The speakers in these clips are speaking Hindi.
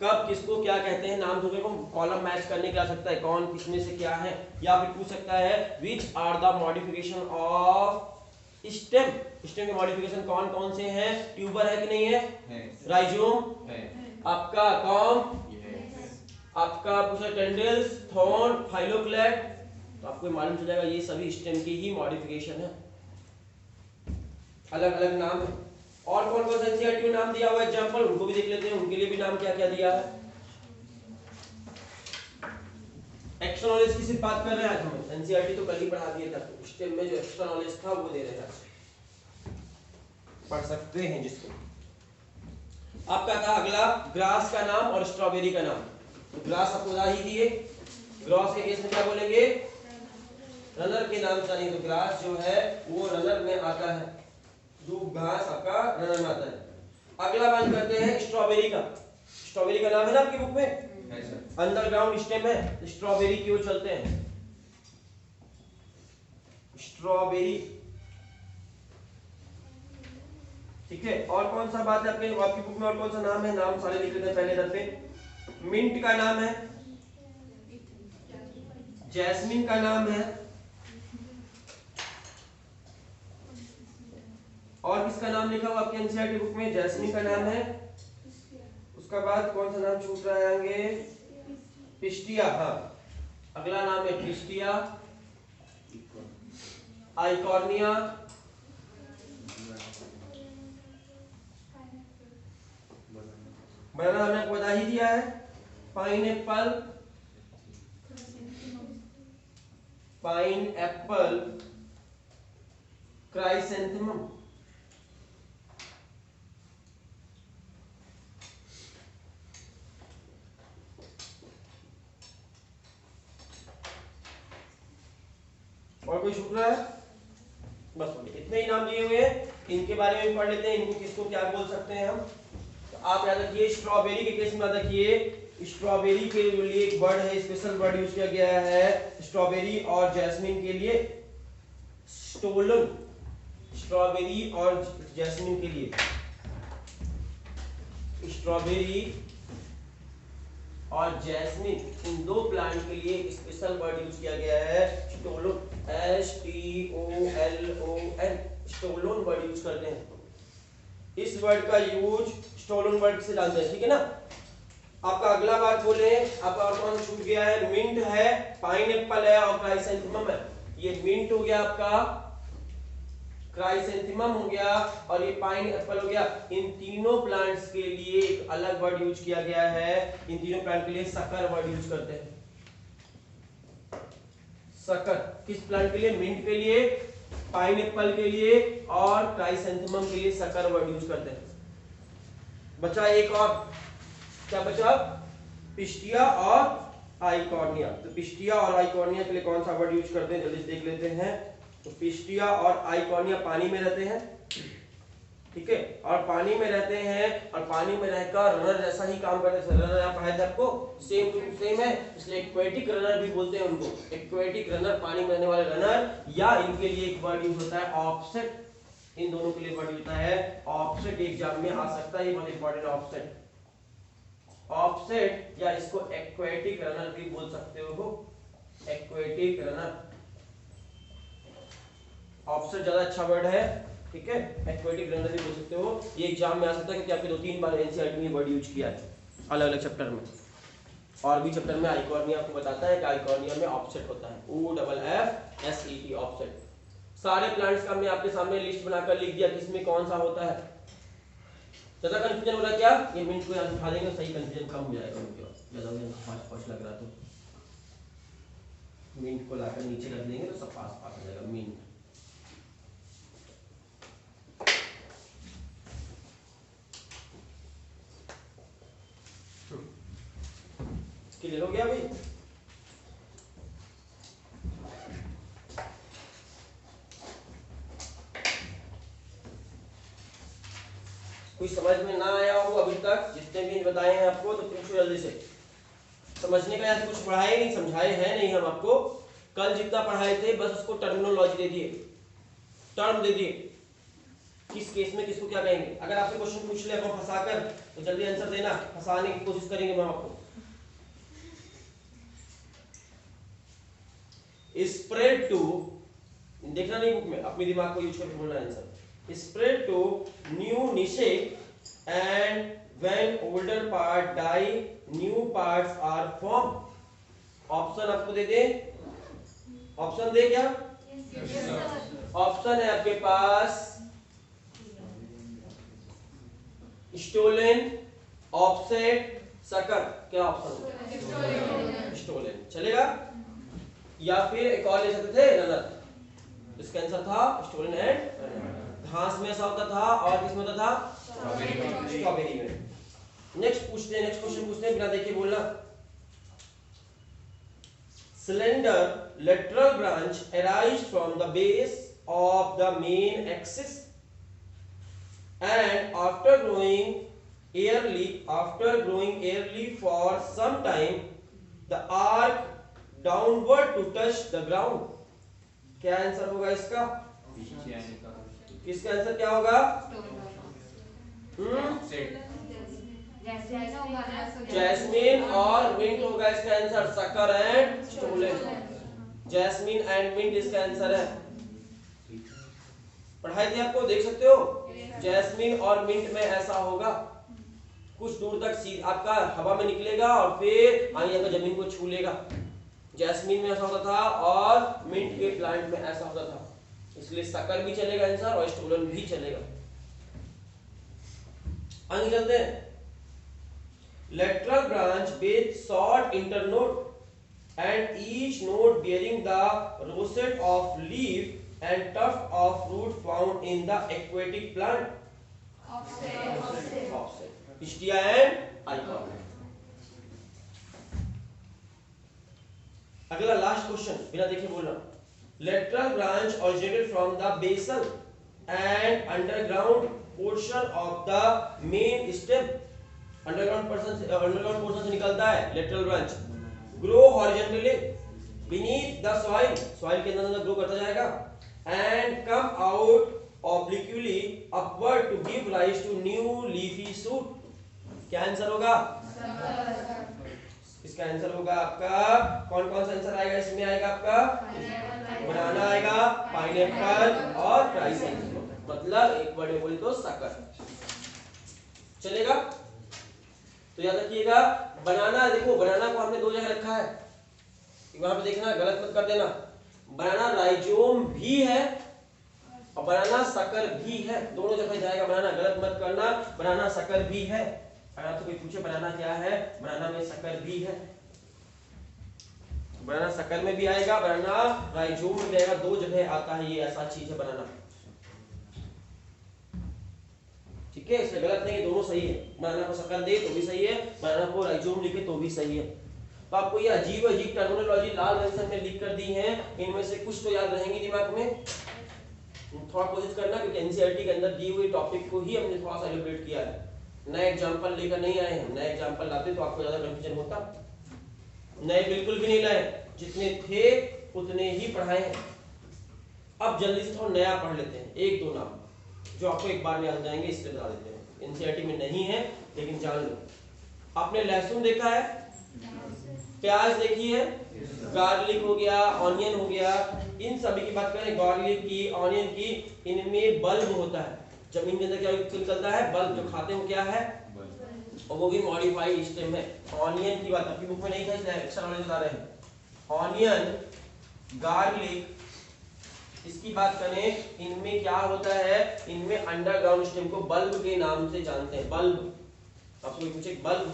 कब किसको क्या कहते हैं, नाम दोगे को कॉलम मैच करने के आ सकता है, कौन किसमें से क्या है, या फिर पूछ सकता है which are the modification of stem, stem के मॉडिफिकेशन कौन कौन से हैं, ट्यूबर है कि नहीं है, राइजोम है, आपका कॉम, आपका पूछा टेंडल्स, थॉर्न, फाइलोक्लेट, तो आपको मालूम चल जाएगा ये सभी स्टेम की ही मॉडिफिकेशन है, अलग अलग नाम है। और कौन कौन सा एनसीईआरटी में नाम दिया हुआ है एग्जांपल, उनको भी देख लेते हैं, उनके लिए भी नाम क्या क्या दिया है। एक्स्ट्रा नॉलेज की सिर्फ बात कर रहे हैं आज हम, एनसीईआरटी तो कल ही पढ़ा दिया था, तो स्टेम में जो एक्स्ट्रा नॉलेज था वो दे रहे हैं, पढ़ सकते हैं जिसको। आपका था अगला ग्रास का नाम और स्ट्रॉबेरी का नाम। तो ग्रास आपको बता ही दिए, ग्रास के केस में क्या बोलेंगे, रनर के नाम चाहिए, तो ग्रास जो है वो रनर में आता है, जो घास आपका रनर में आता है। अगला बात करते हैं स्ट्रॉबेरी का, स्ट्रॉबेरी का नाम है ना आपकी बुक में, अंडरग्राउंड स्टेम है, स्ट्रॉबेरी की ओर चलते हैं, स्ट्रॉबेरी, ठीक है। और कौन सा बात है आपकी बुक में, और कौन सा नाम है, नाम सारे लिख लेते हैं पहले इधर पे। मिंट का नाम है, जैस्मिन का नाम है, और किसका नाम लिखा हुआ आपके एनसीईआरटी बुक में, जैस्मिन का नाम है, उसका बाद कौन सा नाम छूट रहा है आगे, पिस्टिया, हाँ अगला नाम है पिस्टिया, आइकॉर्निया, बनाना हमने आपको बता ही दिया है, पाइनएप्पल, पाइनएप्पल, क्राइसेंथेमम, और कोई छूट रहा है, बस इतने ही नाम दिए हुए हैं, इनके बारे में भी पढ़ लेते हैं, इनको किसको क्या बोल सकते हैं हम। तो आप याद रखिए स्ट्रॉबेरी के केस में याद रखिए, स्ट्रॉबेरी के लिए एक वर्ड है, स्पेशल वर्ड यूज किया गया है स्ट्रॉबेरी और जैस्मिन के लिए, स्टोलन, स्ट्रॉबेरी और जैस्मिन के लिए, स्ट्रॉबेरी और जैस्मिन इन दो प्लांट के लिए स्पेशल वर्ड यूज किया गया है stolon, STOLON, stolon word use करते हैं। इस वर्ड का यूज स्टोलोन वर्ड से जानते हैं, ठीक है ना। आपका अगला बात बोले, आपका और कौन छूट गया है, मिंट है, पाइनएप्पल है और क्राइसेंथेमम है। ये मिंट हो गया आपका, क्राइसेंथेमम हो गया और ये पाइनएप्पल हो गया। इन तीनों प्लांट्स के लिए एक अलग वर्ड यूज किया गया है, इन तीनों प्लांट के लिए सकर वर्ड यूज करते हैं, सकर। किस प्लांट के लिए, मिंट के लिए, पाइनएप्पल के लिए और क्राइसेंथेमम के लिए सकर वर्ड यूज करते हैं। बचा एक और, क्या बचा, पिस्टिया और आइकॉर्निया। तो पिस्टिया और आइकॉर्निया के लिए कौन सा वर्ड यूज करते हैं, जल्दी देख लेते हैं। तो पिस्टिया और आइकॉर्निया पानी में रहते हैं, ठीक है, और पानी में रहते हैं और पानी में रहकर रनर जैसा ही काम करते हैं। रनर यहाँ पढ़ाया था आपको, सेम टू सेम है, इसलिए एक्वेटिक रनर भी बोलते हैं उनको, एक्वेटिक रनर, पानी में रहने वाले रनर। या इनके लिए एक वर्ड यूज होता है ऑफसेट, इन दोनों के लिए वर्ड होता है ऑफसेट, एग्जाम में आ सकता है, ये बहुत इंपॉर्टेंट ऑफसेट, ऑफसेट, या इसको एक्वेटिक रनर भी बोल सकते हो, एक्वेटिक रनर। ऑफसेट ज्यादा अच्छा वर्ड है, ठीक है, एक्वेटिक रनर भी बोल सकते हो। ये एग्जाम में आ सकता है क्योंकि आपके 2-3 बार एनसीईआरटी में वर्ड यूज किया है अलग अलग चैप्टर में। और भी चैप्टर में आइकॉर्निया आपको बताता है कि आइकॉर्निया में ऑफसेट होता है, OFFSET, ऑफसेट। सारे प्लांट्स का मैं आपके सामने लिस्ट बनाकर लिख दिया किसमें कौन सा होता है। ज्यादा कंफ्यूजन हो रहा है क्या, ये मिनट को यहाँ उठा देंगे, सही कंफ्यूजन कम हो जाएगा उनके पास, ज्यादा पास लग रहा तो मिनट को लाकर नीचे रख देंगे तो सब पास पास हो जाएगा। मिनट क्लियर हो गया भाई। कोई समझ में ना आया हो अभी तक, जितने भी बताए हैं आपको, तो पूछो जल्दी से। समझने का ऐसे कुछ पढ़ाए नहीं, समझाए हैं नहीं हम आपको, कल जितना पढ़ाए थे बस उसको टर्मिनोलॉजी दे दिए, टर्म दे दिए, किस केस में किसको क्या कहेंगे। अगर आपसे क्वेश्चन पूछ ले आपको फंसाकर तो जल्दी आंसर देना, फंसाने की कोशिश करेंगे हम आपको। स्प्रेड टू, देखना नहीं बुक में, अपने दिमाग को यूज करके बोलना answer. Spread to new niche and when older part die new parts are form. Option आपको दे दे, ऑप्शन दे क्या? ऑप्शन है आपके पास स्टोलन, ऑफसेट, सकर। क्या ऑप्शन? स्टोलन चलेगा, या फिर एक और ले सकते थे रनर। इसका आंसर था स्टोलन एंड घास में ऐसा होता था और किसमें होता था? स्ट्रॉबेरी में। नेक्स्ट पूछते हैं, नेक्स्ट क्वेश्चन पूछते हैं, बिना देखे बोलना। Cylinder lateral branch arise from the base of the main axis and after growing airly for some time the arc downward to touch the ground। क्या आंसर होगा इसका? किसका आंसर क्या होगा? जैस्मीन और मिंट होगा इसका answer, sucker and stolon. Jasmine and mint इसका आंसर है। पढ़ाई थी आपको, देख सकते हो। जैस्मीन और मिंट में ऐसा होगा, कुछ दूर तक सीध आपका हवा में निकलेगा और फिर आगे जमीन को छू लेगा। जैस्मीन में ऐसा होता था और मिंट के प्लांट में ऐसा होता था, इसलिए सकर भी चलेगा आंसर और स्टोलन भी चलेगा। आगे चलते हैं। Lateral branch with short internode and each node bearing the rosette of leaf and tuft of root found in the aquatic plant। Offset. Pistia and icon। अगला लास्ट क्वेश्चन, बिना देखे बोलना। Lateral branch originated from the basal and underground portion of the main stem। Underground portion से निकलता है lateral branch. Grow horizontally beneath the soil, soil के अंदर ग्रो करता जाएगा। And come out obliquely upward to give rise to new leafy shoot. क्या आंसर होगा? इसका आंसर होगा आपका, कौन कौन सा आंसर आएगा इसमें? आएगा आपका बनाना आएगा, पाइनएप्पल और क्राइसेंथेमम, मतलब एक वर्ड में बोले तो सकर। चलेगा? तो याद रखिएगा, बनाना, देखो बनाना को हमने दो जगह रखा है, वहां पे देखना, गलत मत कर देना। बनाना राइजोम भी है और बनाना सकर भी है, दोनों जगह जाएगा बनाना, गलत मत करना। बनाना सकर भी है, अगर तो कोई पूछे बनाना क्या है, बनाना में सकर भी है। बनाना सकर में भी आएगा, बनाना राइजोम में भी आएगा, दो जगह आता है, ये ऐसा चीज है बनाना। ठीक है, इसमें गलत नहीं, दोनों सही है। बनाना को सकर दे तो भी सही है, बनाना को राइजोम लिखे तो भी सही है। तो आपको ये अजीब अजीब टर्मिनोलॉजी लाल रंग से लिख कर दी है, इनमें से कुछ तो याद रहेंगी दिमाग में। थोड़ा कोशिश करना, क्योंकि एनसीईआरटी के अंदर दी हुई टॉपिक को ही हमने थोड़ा सा एलिब्रेट किया है, नए एग्जांपल लेकर नहीं आए हैं। नए एग्जांपल लाते तो आपको ज्यादा कंफ्यूजन होता, नए बिल्कुल भी नहीं लाए, जितने थे उतने ही पढ़ाए हैं। अब जल्दी से थोड़ा नया पढ़ लेते हैं, एक दो नाम जो आपको एक बार में याद जाएंगे, इसलिए बता देते हैं। एनसीईआरटी में नहीं है लेकिन जान लो। आपने लहसुन देखा है, प्याज देखी है, गार्लिक हो गया, ऑनियन हो गया, इन सभी की बात करें, गार्लिक की, ऑनियन की, इनमें बल्ब होता है। जमीन के अंदर क्या निकलता है? बल्ब। जो खाते हो क्या है? और वो भी मॉडिफाइड स्टेम है। ऑनियन की बात आपकी बुक में नहीं था, इसलिए एक्स्ट्रा नॉलेज बता रहे हैं। ऑनियन, गार्लिक, इसकी बात करें, इनमें क्या होता है? इनमें अंडरग्राउंड स्टेम को बल्ब के नाम से जानते हैं। बल्ब, आपको पूछे बल्ब,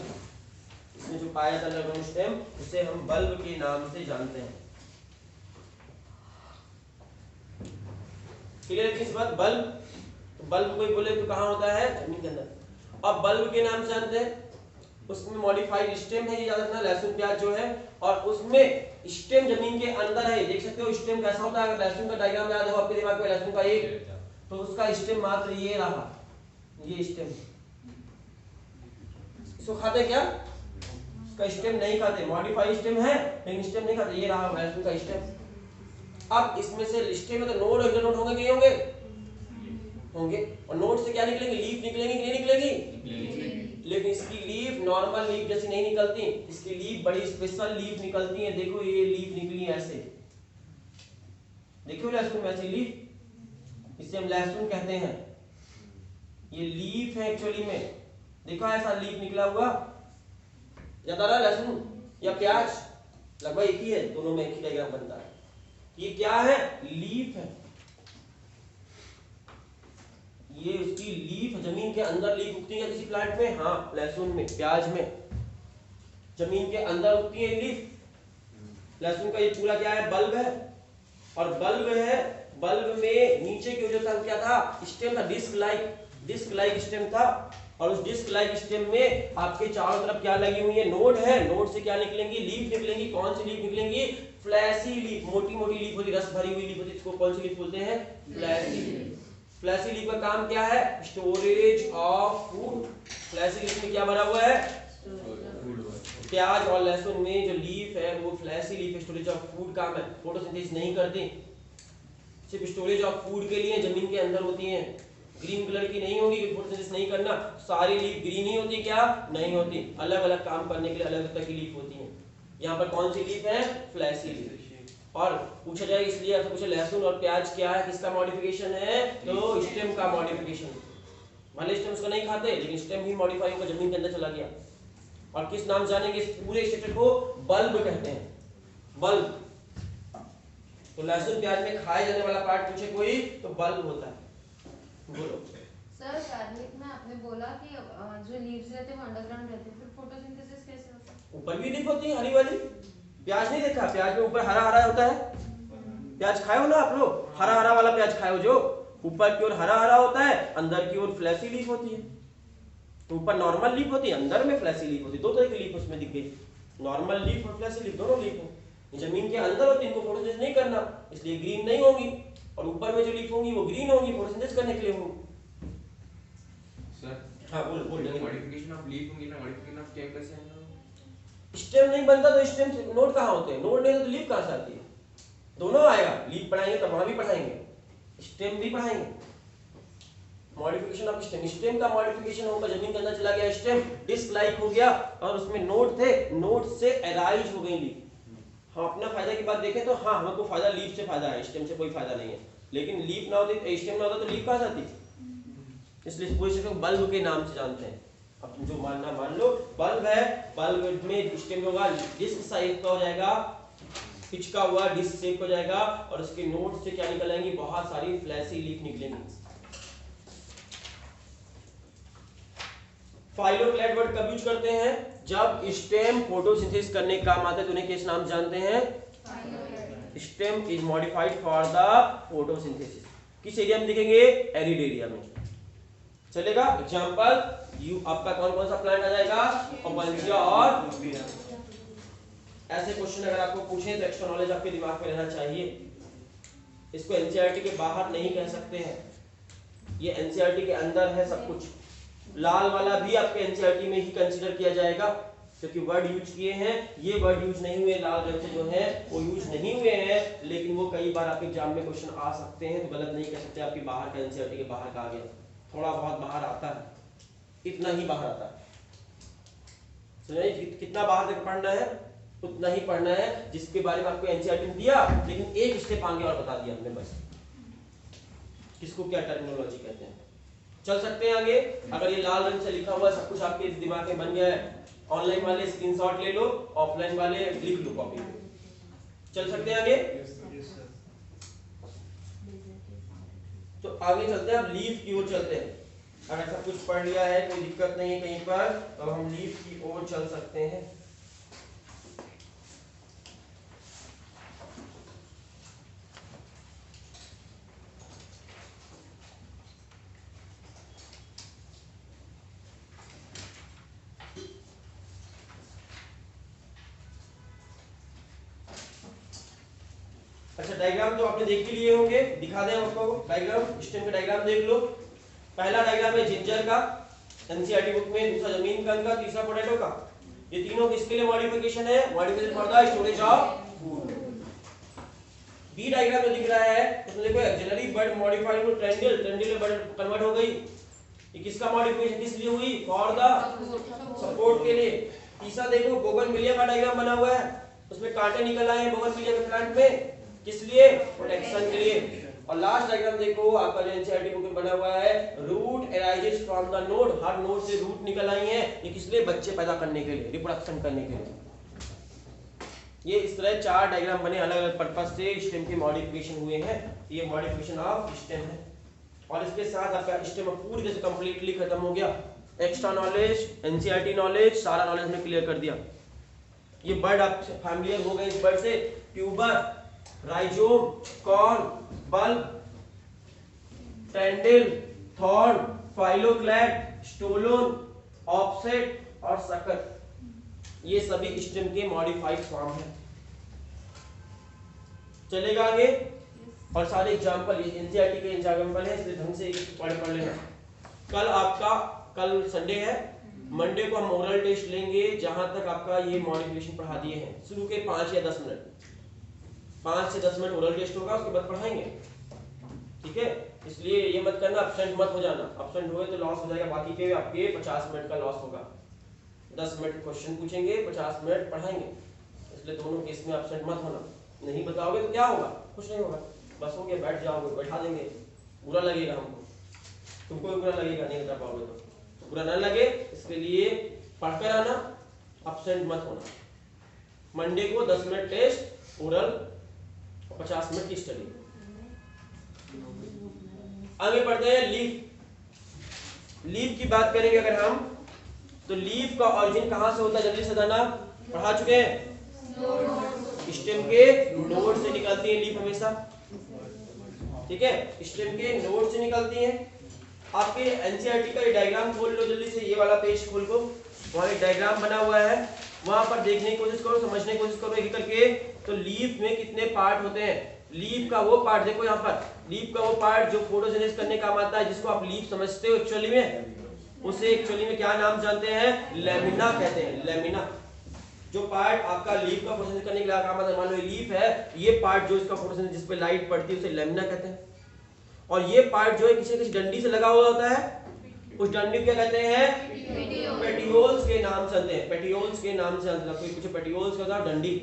इसमें जो पाया जाता है अंडरग्राउंड स्टेम, उसे हम बल्ब के नाम से जानते हैं। क्लियर है किस बात? बल्ब, बल्ब कोई बोले तो कहाँ होता है? जमीन के अंदर। अब बल्ब के नाम से जानते हैं, उसमें मॉडिफाइड स्टेम है, ये याद रखना। लहसुन प्याज जो है, और उसमें स्टेम जमीन के अंदर है, देख सकते हो स्टेम कैसा होता है। अगर लहसुन का डायग्राम याद हो आपके दिमाग में, लहसुन का एक, तो उसका स्टेम मात्र ये रहा, ये स्टेम। इसको खाते क्या? इसका स्टेम नहीं खाते, मॉडिफाइड स्टेम है लेकिन स्टेम नहीं खाते, ये रहा लहसुन का स्टेम। अब इसमें से स्टेम में तो नोड और इंटरनोड होंगे, नहीं होंगे? होंगे। और नोड से क्या निकलेंगे, लीफ निकलेंगी कि नहीं निकलेंगी? लेकिन इसकी लीफ नॉर्मल लीफ जैसी नहीं निकलती, इसकी लीफ बड़ी स्पेशल लीफ निकलती है। देखो ये लीफ निकली ऐसे, देखो लहसुन वैसी लीफ, इसे हम लहसुन कहते हैं। ये लीफ है एक्चुअली में, देखो ऐसा लीफ निकला हुआ, याद आ रहा है? लहसुन या प्याज लगभग एक ही है, दोनों में एक ही डायग्राम बनता है। ये क्या है, लीफ है, ये उसकी लीफ। जमीन के अंदर लीफ उगती है किसी प्लांट में? हाँ, लहसुन में, प्याज में, जमीन के अंदर उगती है लीफ। लहसुन का ये पूरा क्या है, बल्ब है, और बल्ब है, बल्ब में नीचे की वजह से क्या था, स्टेम था, डिस्क लाइक स्टेम था। और उस डिस्क लाइक स्टेम में आपके चारों तरफ क्या लगी हुई है, नोड है। नोड से क्या निकलेंगी, लीफ निकलेंगी। कौन सी लीफ निकलेंगी, फ्लैसी लीफ, मोटी मोटी लीफ होती, रस भरी हुई लीफ होती, इसको कौन सी लीफ बोलते हैं, फ्लैसी लीफ। फ्लैसी लीफ का काम क्या है, storage of food. Fleshy leaf में क्या भरा हुआ है, प्याज और लहसुन में जो लीफ है वो fleshy leaf, storage of food काम है। फोटोसिंथेसिस नहीं करती, सिर्फ स्टोरेज ऑफ फूड के लिए जमीन के अंदर होती हैं। ग्रीन कलर की नहीं होगी, फोटोसिंथेसिस नहीं करना। सारी लीफ ग्रीन ही होती, क्या नहीं होती, अलग अलग काम करने के लिए अलग तरह की लीफ होती है। यहाँ पर कौन सी लीफ है, फ्लैसी लीफ। और पूछा जाए इसलिए आपसे पूछे लहसुन और प्याज क्या है, किसका मॉडिफिकेशन है, तो स्टेम का मॉडिफिकेशन। भले स्टेम उसका नहीं खाते, लेकिन स्टेम ही मॉडिफाई होकर जमीन के अंदर चला गया। और किस नाम से जानेंगे इस पूरे स्ट्रक्चर को, बल्ब कहते हैं, बल्ब। तो लहसुन प्याज में खाए जाने वाला पार्ट पूछे कोई तो बल्ब होता है। बोलो सर, कार्बनिक में आपने बोला कि जो लीव्स रहते हैं वो अंडरग्राउंड रहते हैं, फिर फोटोसिंथेसिस कैसे होता है? ऊपर भी लीफ होती है हरी वाली। प्याज नहीं देखा, प्याज में ऊपर हरा हरा होता है, प्याज खाए हो ना आप लोग, हरा हरा वाला प्याज खाए हो, जो ऊपर की ओर हरा हरा होता है, अंदर की ओर फ्लैसी लीफ होती है। तो ऊपर नॉर्मल लीफ होती है, अंदर में फ्लैसी लीफ होती है। दो तरह की लीफ उसमें दिख गई, नॉर्मल लीफ और फ्लैसी लीफ, दोनों लीफ है। जमीन के अंदर होती है, इनको फोटोसिंथेसिस नहीं करना, इसलिए ग्रीन नहीं होंगी। और ऊपर में जो लीफ होंगी वो ग्रीन होंगी, फोटोसिंथेसिस करने के लिए होंगी। सर हाँ बोल मॉडिफिकेशन ऑफ लीफ होंगी ना, मॉडिफिकेशन ऑफ स्टेम कैसे आएगा? स्टेम नहीं बनता तो स्टेम से नोड कहाँ होते हैं, नोड नहीं तो लीफ कहाँ से आती है? दोनों आएगा, लीफ पढ़ाएंगे तो वहां भी पढ़ाएंगे, स्टेम भी पढ़ाएंगे। मॉडिफिकेशन ऑफ स्टेम, स्टेम का मॉडिफिकेशन होगा, जमीन के अंदर चला गया स्टेम, डिस्क लाइक हो गया, और उसमें नोड थे, नोड से एराइज हो गई लीफ। हाँ, अपना फायदा की बात देखें तो हाँ, हमको फायदा लीफ से फायदा है, स्टेम से कोई फायदा नहीं है। लेकिन लीफ ना होती, स्टेम ना होता तो लीफ कहाँ से आती? इसलिए पूरे से बल्ब के नाम से जानते हैं। अब जो मानना मान लो, बल्ब है, बल्ब में स्टेम होगा, डिस्क शेप का हो जाएगा, पिचका हुआ डिस्क शेप हो जाएगा, और उसके नोड से क्या निकल आएंगी, बहुत सारी फ्लैसी लीफ निकलेंगी। फाइलोक्लैड वर्ड कब यूज करते हैं, जब स्टेम फोटोसिंथेसिस करने का काम आता है, तो उन्हें किस नाम जानते हैं, stem is modified for the photosynthesis. किस एरिया में दिखेंगे, एरिड एरिया में चलेगा। एग्जांपल यू, आपका कौन कौन सा प्लांट आ जाएगा, ओपनजिया और ऐसे क्वेश्चन अगर आपको पूछें तो एक्स्ट्रा नॉलेज आपके दिमाग में रहना चाहिए। इसको एनसीईआरटी के बाहर नहीं कह सकते हैं, ये एनसीईआरटी के अंदर है सब कुछ। लाल वाला भी आपके एनसीईआरटी में ही कंसीडर किया जाएगा, क्योंकि वर्ड यूज किए हैं, ये वर्ड यूज नहीं हुए, लाल रंग से जो है वो यूज नहीं हुए हैं, लेकिन वो कई बार आपके एग्जाम में क्वेश्चन आ सकते हैं, तो गलत नहीं कह सकते आपके बाहर का, एनसीईआरटी के बाहर का आ गया। थोड़ा बहुत बाहर आता है, इतना ही बाहर आता है, समझिए कितना बाहर तक पढ़ना है उतना ही पढ़ना है, जिसके बारे में आपको एनसीईआरटी ने दिया, लेकिन एक स्टेप आगे और बता दिया हमने बस, किसको क्या टर्मिनोलॉजी कहते हैं। चल सकते हैं आगे। अगर ये लाल रंग से लिखा हुआ सब कुछ आपके दिमाग में बन गया है, ऑनलाइन वाले स्क्रीनशॉट ले लो, ऑफलाइन वाले लिख लो कॉपी पे। चल सकते हैं आगे। तो आगे चलते हैं, अब लीफ की ओर चलते हैं। अगर सब कुछ पढ़ लिया है, कोई दिक्कत नहीं है कहीं पर, तो हम लीफ की ओर चल सकते हैं। अच्छा, डायग्राम तो आपने देख ही लिए होंगे, दिखा दें आपको डायग्राम, स्टेम का डायग्राम देख लो। पहला डायग्राम है जिंजर का, एनसीईआरटी बुक में, दूसरा जमीन का, तीसरा पोटैटो का। ये तीनों किसके लिए मॉडिफिकेशन है, modification for the storage of food. B diagram जो दिख रहा है उसमें देखो axillary bud modified to tendril, tendril में बर्ड कन्वर्ट हो गई। ये किसका मॉडिफिकेशन किस लिए हुई? फॉर द सपोर्ट के लिए। तीसरा देखो बोगनविलिया का डायग्राम बना हुआ है, उसमें कांटे निकल आए हैं बोगनविलिया के प्लांट में, किस लिए? प्रोटेक्शन के लिए। और लास्ट डायग्राम देखो आपका जो एनसीईआरटी बुक में बना हुआ है, root arises from the node, हर नोड से रूट निकल आई है, ये किस लिए? बच्चे पैदा करने के लिए, रिप्रोडक्शन करने के लिए। ये इस तरह 4 डायग्राम बने अलग अलग पर्पस से स्टेम के मॉडिफिकेशन हुए हैं। ये मॉडिफिकेशन ऑफ स्टेम है और इसके साथ आपका स्टेम पूरी तरह से कंप्लीटली खत्म हो गया। एक्स्ट्रा नॉलेज, एनसीईआरटी नॉलेज, सारा नॉलेज हमने क्लियर कर दिया। ये बर्ड आप फैमिलियर हो गए इस बर्ड से, tuber, rhizome, corm, bulb, tendril, thorn, phylloclade, stolon, offset और सकर, ये सभी स्टेम के मॉडिफाइड फॉर्म है। चलेगा आगे और सारे एग्जांपल ये एनसीईआरटी के एग्जांपल है, इसलिए ढंग से पढ़ लेना। कल संडे है, मंडे को हम ओरल टेस्ट लेंगे जहां तक आपका ये मॉडिफिकेशन पढ़ा दिए हैं। शुरू के 5 या 10 मिनट, 5 से 10 मिनट ओरल टेस्ट होगा, उसके बाद पढ़ाएंगे, ठीक है। इसलिए ये मत करना एब्सेंट मत हो जाना, एब्सेंट हुए तो लॉस हो जाएगा, बाकी के आपके 50 मिनट का लॉस होगा। 10 मिनट क्वेश्चन पूछेंगे, 50 मिनट पढ़ाएंगे, इसलिए दोनों केस में एब्सेंट मत होना। नहीं बताओगे तो क्या होगा? कुछ नहीं होगा, बस हो गया, बैठ जाओगे, बैठा देंगे, बुरा लगेगा हमको, तुमको भी बुरा लगेगा नहीं बता पाओगे तो बुरा ना लगे, इसके लिए पढ़कर आना, एब्सेंट मत होना। मंडे को 10 मिनट टेस्ट ओरल, 50 मिनट की स्टडी। आगे बढ़ते हैं लीफ। लीफ की बात करेंगे अगर हम, तो लीफ का ऑरिजिन कहां से होता है? जल्दी से बताना, पढ़ा चुके हैं। स्टेम के नोड से निकलती है लीफ हमेशा, ठीक है, स्टेम के नोड से निकलती है। आपके एनसीईआरटी का ये डायग्राम खोल लो जल्दी से, ये वाला पेज खोल को, वहां एक डायग्राम बना हुआ है, वहां पर देखने की कोशिश करो, समझने की कोशिश करो एक करके। तो लीफ में कितने पार्ट होते हैं? लीफ का वो पार्ट देखो यहाँ पर, लीफ का वो पार्ट जो फोटोसिंथेसिस करने काम आता है, जिसको आप लीफ समझते हो एक्चुअली में, उसे एक्चुअली में क्या नाम जानते हैं? लेमिना कहते हैं। लेमिना जो पार्ट आपका लीफ का फोटोसिंथेसिस करने के लिए काम आता है, मान लो लीफ है, ये पार्ट जो इसका फोटोसिंथेसिस जिस पे लाइट पड़ती है उसे लेमिना कहते हैं। और ये पार्ट जो है किसी किसी डंडी से लगा हुआ होता है, उस डंडी को क्या कहते हैं? पेटियोल्स के नाम से जानते हैं, पेटियोल्स के नाम से जानते हैं। कोई कुछ पेटियोल्स का होता है डंडी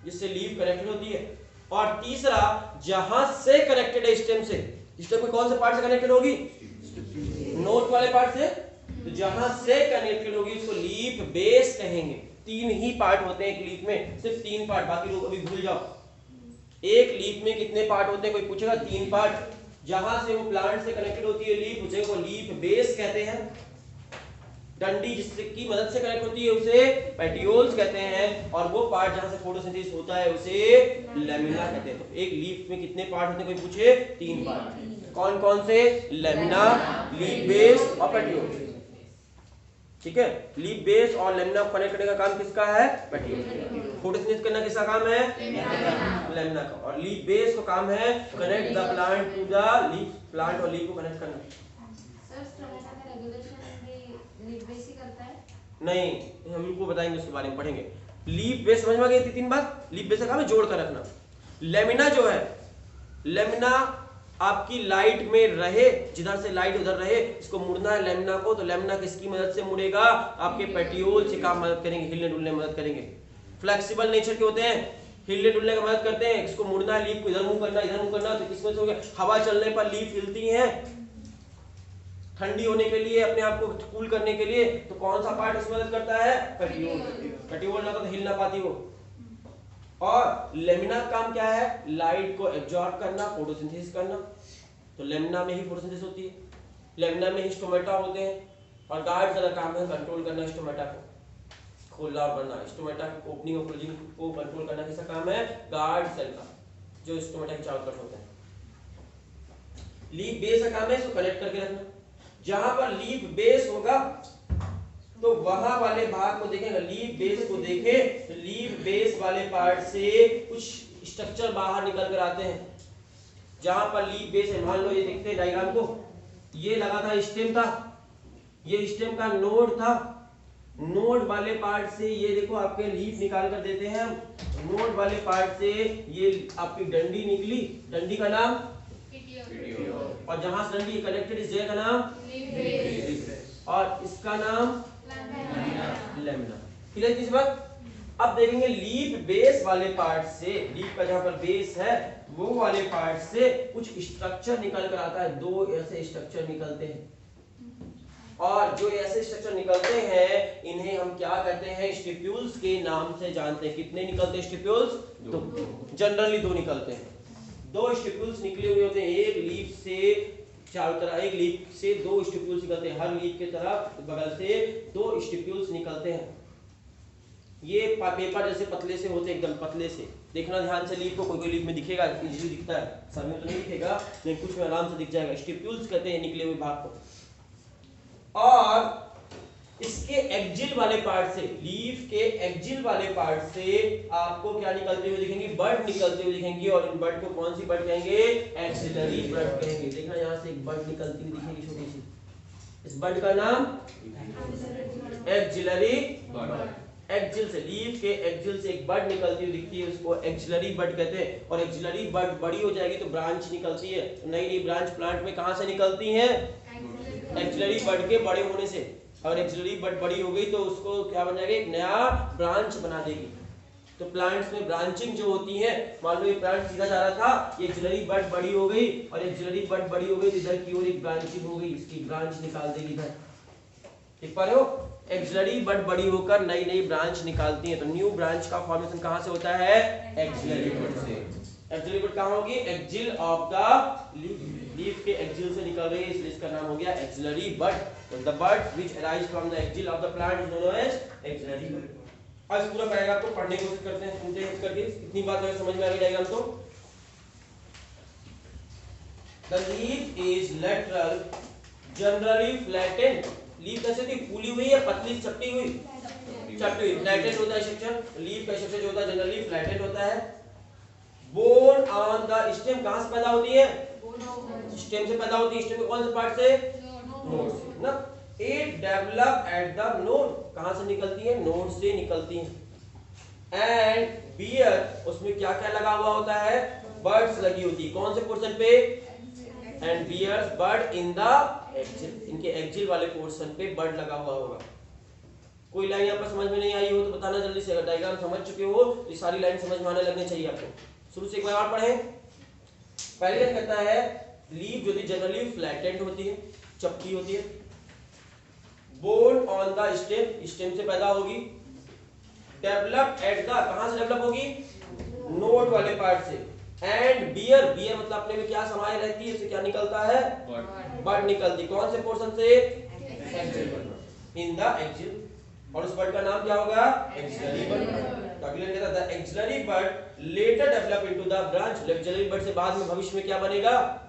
जिससे लीफ कनेक्टेड होती है। और तीसरा जहां से कनेक्टेड है स्टेम से, स्टेम में कौन से पार्ट से कनेक्टेड होगी? नोट वाले पार्ट से, तो जहां से कनेक्टेड होगी उसको लीफ बेस कहेंगे। 3 ही पार्ट होते हैं एक लीफ में, सिर्फ 3 पार्ट, बाकी लोग अभी भूल जाओ। एक लीफ में कितने पार्ट होते हैं? कोई पूछेगा 3 पार्ट। जहां से वो प्लांट से कनेक्टेड होती है लीफ, उसे वो लीफ बेस कहते हैं। डंडी जिसकी मदद से कनेक्ट होती है उसे पेटियोल्स कहते हैं, और वो पार्ट जहां से फोटोसिंथेसिस होता है उसे लेमिना कहते हैं। तो एक लीफ में कितने पार्ट होते हैं? कोई पूछे 3 पार्ट। कौन कौन से? लेमिना, लीफ बेस और पेटियोल, ठीक है। लीफ बेस और लेमिना को कनेक्ट करने का काम किसका है? पेटियोल। फोटोसिंथेसिस करना किसका काम है? लेमिना का। और लीफ बेस का काम है connect the plant to the leaf, plant और लीफ को कनेक्ट करना। सर स्टोमेटा का रेगुलेशन भी लीफ बेस ही करता है? नहीं, हम इनको बताएंगे, उसके बारे में पढ़ेंगे। लीफ बेस समझ में आ गई थी 3 बात। लीफ बेस का काम है जोड़ कर रखना। लेमिना जो है, लेमिना आपकी लाइट में रहे, जिधर से लाइट उधर रहे, इसको मुड़ना है लेमिना को, तो लेमिना किसकी मदद से मुड़ेगा? आपके पेटियोल से काम मदद करेंगे, हिलने डुलने में मदद करेंगे। फ्लेक्सिबल नेचर के होते हैं, हिलने डुलने में मदद करते हैं। इसको मुड़ना है, लीफ को इधर मूव करना, इधर मूव करना, तो किसमें से हो गया? हवा चलने पर लीफ हिलती है, ठंडी होने के लिए, अपने आप को कूल करने के लिए। तो कौन सा पार्ट इसमें मदद करता है? पेटियोल। पेटियोल ना तो हिल ना पाती वो। और लेमिना का काम क्या है? लाइट को एब्जॉर्ब करना, फोटोसिंथेसिस करना। तो लेमिना में ही फोटोसिंथेसिस होती है, लेमिना में ही स्टोमेटा होते हैं। और गार्ड का काम है कंट्रोल करना, स्टोमेटा को खोलना और बनना। स्टोमेटा की ओपनिंग और क्लोजिंग को कंट्रोल करना किसका काम है? गार्ड सेल का, जो स्टोमेटा के चारों तरफ होता है। लीफ बेस का काम है इसको कनेक्ट करके रखना। जहां पर लीफ बेस होगा तो वहां वाले भाग को देखेंगे, लीफ बेस को देखें, तो लीफ बेस वाले पार्ट से कुछ स्ट्रक्चर बाहर निकल कर आते हैं। जहां पर लीफ बेस है, मान लो ये देखते हैं डायग्राम को, ये लगा था स्टेम था, ये स्टेम का नोड था, नोड वाले पार्ट से ये देखो आपके लीफ निकाल कर देते हैं हम, नोड वाले पार्ट से ये आपकी डंडी निकली, डंडी का नाम, और जहां से डंडी कनेक्टेड इस जगह का नाम, और इसका नाम लेमिना। क्लियर इस बात? अब देखेंगे लीफ बेस वाले पार्ट से, लीफ का जहां पर बेस है वो वाले पार्ट से कुछ स्ट्रक्चर निकल कर आता है। दो ऐसे स्ट्रक्चर निकलते हैं, और जो ऐसे स्ट्रक्चर निकलते हैं इन्हें हम क्या कहते हैं, स्टिप्यूल्स के नाम से जानते हैं। कितने निकलते हैं स्टिप्यूल्स? दो। जनरली दो निकलते हैं। दो स्टिप्यूल्स निकले हुए होते हैं, एक लीफ से चारों तरफ, एक लीफ से दो स्टिप्यूल्स निकलते हैं, हर लीफ के तरफ बगल से दो स्टिप्यूल्स निकलते हैं। ये पेपर जैसे पतले से होते हैं, एकदम पतले से। देखना ध्यान से लीफ को, कोई कोई लीफ में दिखेगा, इजीली दिखता है, सब में तो नहीं दिखेगा लेकिन कुछ में आराम से दिख जाएगा। स्टिप्यूल्स कहते हैं निकले हुए भाग को। और इसके एक्जिल वाले पार्ट से, लीफ के एक्जिल वाले पार्ट से आपको क्या निकलते हुए दिखेंगे, बड निकलते हुए दिखेंगी। और इन बड को कौन सी बड कहेंगे? एक्सिलरी बड कहेंगे। देखना यहाँ से एक बड निकलती हुई दिखेगी छोटी सी, इस बड का नाम एक्सिलरी बड। एक्जिल से, लीफ के एक्जिल से एक बड निकलती हुई दिखती है, उसको एक्सिलरी बड कहते हैं। और एक्सिलरी बड बड़ी हो जाएगी तो ब्रांच निकलती है। नई नई ब्रांच प्लांट में कहां से निकलती है? एक्सिलरी बड के बड़े होने से। और एक्सिलरी बड बड़ी हो गई तो उसको क्या बन जाएगा, एक नया ब्रांच बना देगी। तो प्लांट्स में ब्रांचिंग जो होती है, मान लो ये प्लांट सीधा जा रहा था, ये एक्सिलरी बड बड़ी हो गई, और एक्सिलरी बड बड़ी हो गई तो इधर की ओर एक ब्रांचिंग हो गई, इसकी ब्रांच निकाल देगी इधर। देख पा रहे हो? एक्सिलरी बड बड़ी होकर नई नई ब्रांच निकालती है। तो न्यू ब्रांच का फॉर्मेशन कहां से होता है? एक्सिलरी बड से। एक्सिलरी बड कहां होगी? एक्जिल ऑफ द लीफ के एक्जिल से निकल रही है, इसलिए इसका नाम हो गया axillary bud. The bud which arise from the axil of the plant is known as axillary bud. आज पूरा पैराग्राफ को पढ़ने की कोशिश करते हैं, सुनते हैं करके। इतनी बात अगर समझ में आ गई डायग्राम तो। The leaf is lateral, generally flattened. Leaf कैसे थी? फूली हुई या पतली चपटी हुई? चपटी हुई। फ्लैटेंड होता है स्ट्रक्चर, लीफ का स्ट्रक्चर जो होता है जनरली फ्लैटेंड होता है। बोर्न ऑन द स्टेम, कहां से पैदा होती है? स्टेम से पैदा होती है। स्टेम के कौन से पार्ट से? नोड से ना। It develop at the node, कहां से निकलती है? नोड से निकलती है। एंड बियर, उसमें क्या क्या लगा हुआ होता है? बर्ड्स लगी होती है। कौन से पोर्शन पे? And bears bud in the axil, इनके एक्जिल वाले पोर्शन पे बर्ड लगा हुआ होगा। कोई लाइन यहाँ पर समझ में नहीं आई हो तो बताना जल्दी से। अगर डायग्राम समझ चुके हो तो ये सारी लाइन समझ में आने लगनी चाहिए आपको। शुरू से एक बार और पढ़ें। पहले लाइन कहता है लीफ जो जनरली फ्लैटेंड होती है, चपटी होती है। Borne on the stem, stem से पैदा होगी। डेवलप एट द, कहां से डेवलप होगी? नोड वाले पार्ट से। एंड बियर, बियर मतलब अपने में क्या समाये रहती है, इससे क्या निकलता है? बड निकलती। कौन से पोर्शन से? Axil, in the axil. और उस बड का नाम क्या होगा? Axillary bud. अगले कहता है the axillary bud later develop into the branch. Axillary bud से बाद में भविष्य में क्या बनेगा?